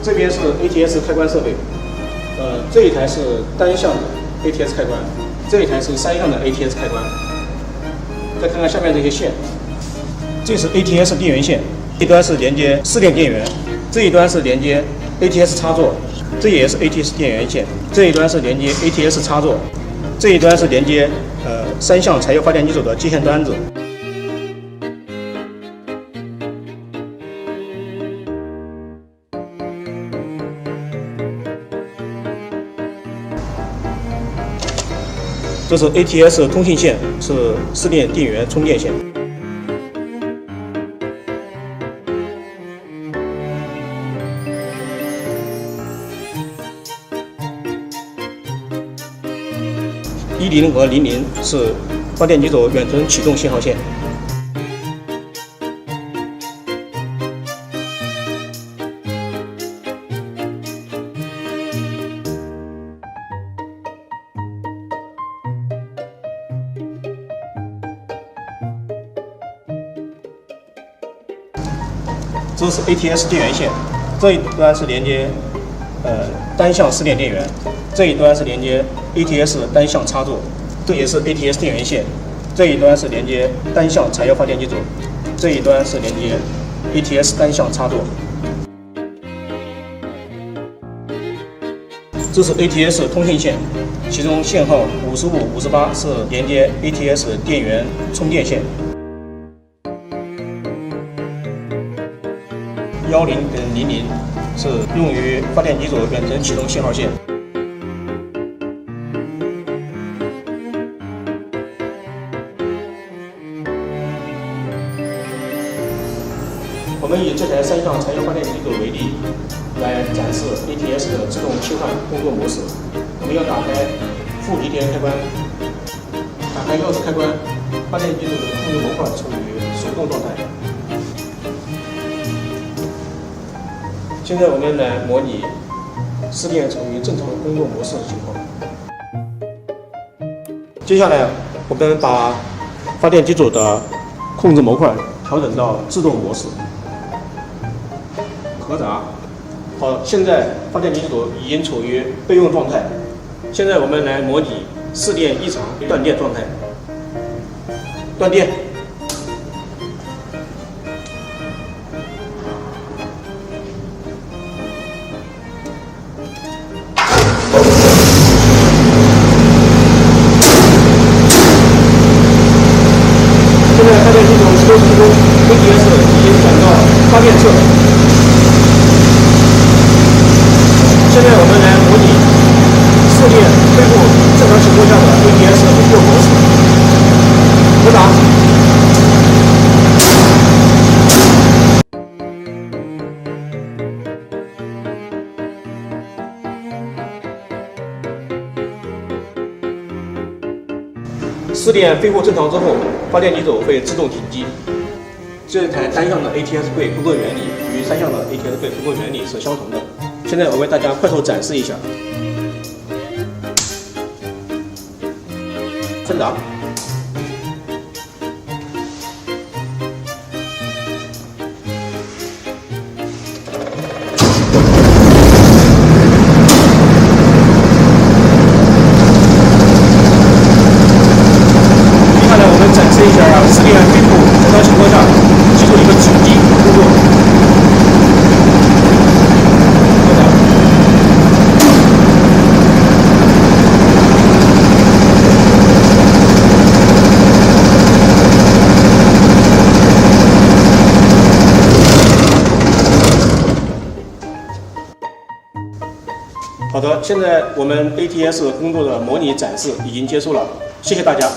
这边是 ATS 开关设备，这一台是单向的 ATS 开关，这一台是3向的 ATS 开关。再看看下面这些线，这是 ATS 电源线，一端是连接4电电源，这一端是连接 ATS 插座，这也是 ATS 电源线，这一端是连接 ATS 插座，这一端是连接3向柴油发电机组的接线端子。这是 ATS 通信线，是4电电源充电线。10和00是发电机组远程启动信号线。这是 ATS 电源线，这一端是连接单向4电电源，这一端是连接 ATS 单向插座，这也是 ATS 电源线，这一端是连接单向柴油发电机组，这一端是连接 ATS 单向插座。这是 ATS 通信线，其中线号55、58是连接 ATS 电源充电线。10跟00是用于发电机组远程启动信号线。我们以这台3向柴油发电机组为例，来展示 ATS 的自动切换工作模式。我们要打开负离电开关，打开钥匙开关，发电机组的控制模块处于手动状态。现在我们来模拟4电处于正常工作模式的情况。接下来，我们把发电机组的控制模块调整到自动模式。核闸。好，现在发电机组已经处于备用状态。现在我们来模拟4电异常断电状态。断电。现在发电机组收集中 ATS 已经转到发电侧。现在我们来模拟4电恢复正常情况下的 ATS 工作模式。回答。4电恢复正常之后，发电机组会自动停机。这台单向的 ATS 柜工作原理与3向的 ATS 柜工作原理是相同的。现在我为大家快速展示一下。分闸。接下来我们展示一下4电恢复正常情况下机组一个紧急工作。好的，现在我们 ATS 工作的模拟展示已经结束了，谢谢大家。